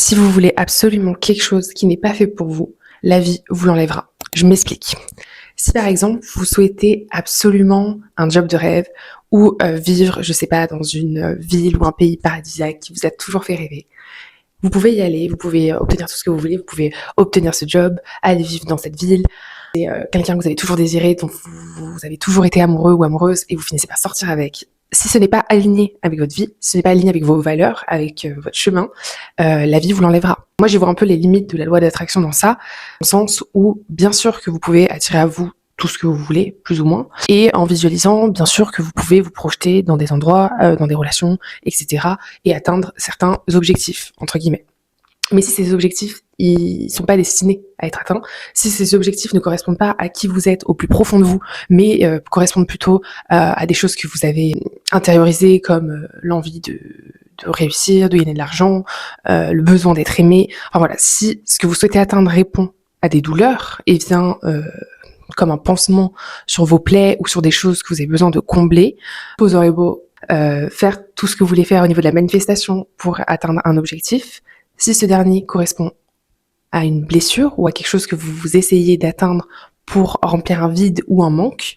Si vous voulez absolument quelque chose qui n'est pas fait pour vous, la vie vous l'enlèvera. Je m'explique. Si par exemple vous souhaitez absolument un job de rêve ou vivre, je sais pas, dans une ville ou un pays paradisiaque qui vous a toujours fait rêver, vous pouvez y aller, vous pouvez obtenir tout ce que vous voulez, vous pouvez obtenir ce job, aller vivre dans cette ville. C'est quelqu'un que vous avez toujours désiré, dont vous avez toujours été amoureux ou amoureuse et vous finissez par sortir avec. Si ce n'est pas aligné avec votre vie, si ce n'est pas aligné avec vos valeurs, avec votre chemin, la vie vous l'enlèvera. Moi, j'y vois un peu les limites de la loi d'attraction dans ça, dans le sens où, bien sûr que vous pouvez attirer à vous tout ce que vous voulez, plus ou moins, et en visualisant, bien sûr que vous pouvez vous projeter dans des endroits, dans des relations, etc., et atteindre certains objectifs, entre guillemets. Mais si ces objectifs, ils sont pas destinés à être atteints, si ces objectifs ne correspondent pas à qui vous êtes au plus profond de vous, mais correspondent plutôt à des choses que vous avez intériorisées, comme l'envie de réussir, de gagner de l'argent, le besoin d'être aimé. Enfin voilà, si ce que vous souhaitez atteindre répond à des douleurs et vient comme un pansement sur vos plaies ou sur des choses que vous avez besoin de combler, vous aurez beau faire tout ce que vous voulez faire au niveau de la manifestation pour atteindre un objectif. Si ce dernier correspond à une blessure ou à quelque chose que vous essayez d'atteindre pour remplir un vide ou un manque,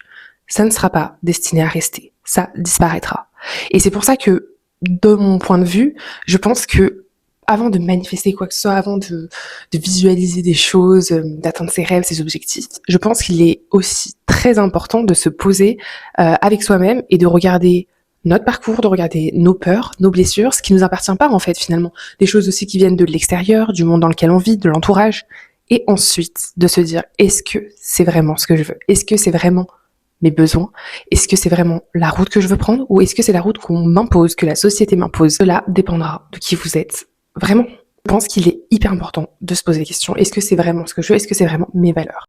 ça ne sera pas destiné à rester. Ça disparaîtra. Et c'est pour ça que, de mon point de vue, je pense que avant de manifester quoi que ce soit, avant de visualiser des choses, d'atteindre ses rêves, ses objectifs, je pense qu'il est aussi très important de se poser avec soi-même et de regarder notre parcours, de regarder nos peurs, nos blessures, ce qui nous appartient pas en fait finalement. Des choses aussi qui viennent de l'extérieur, du monde dans lequel on vit, de l'entourage. Et ensuite de se dire, est-ce que c'est vraiment ce que je veux? Est-ce que c'est vraiment mes besoins? Est-ce que c'est vraiment la route que je veux prendre? Ou est-ce que c'est la route qu'on m'impose, que la société m'impose? Cela dépendra de qui vous êtes. Vraiment. Je pense qu'il est hyper important de se poser la question, est-ce que c'est vraiment ce que je veux? Est-ce que c'est vraiment mes valeurs?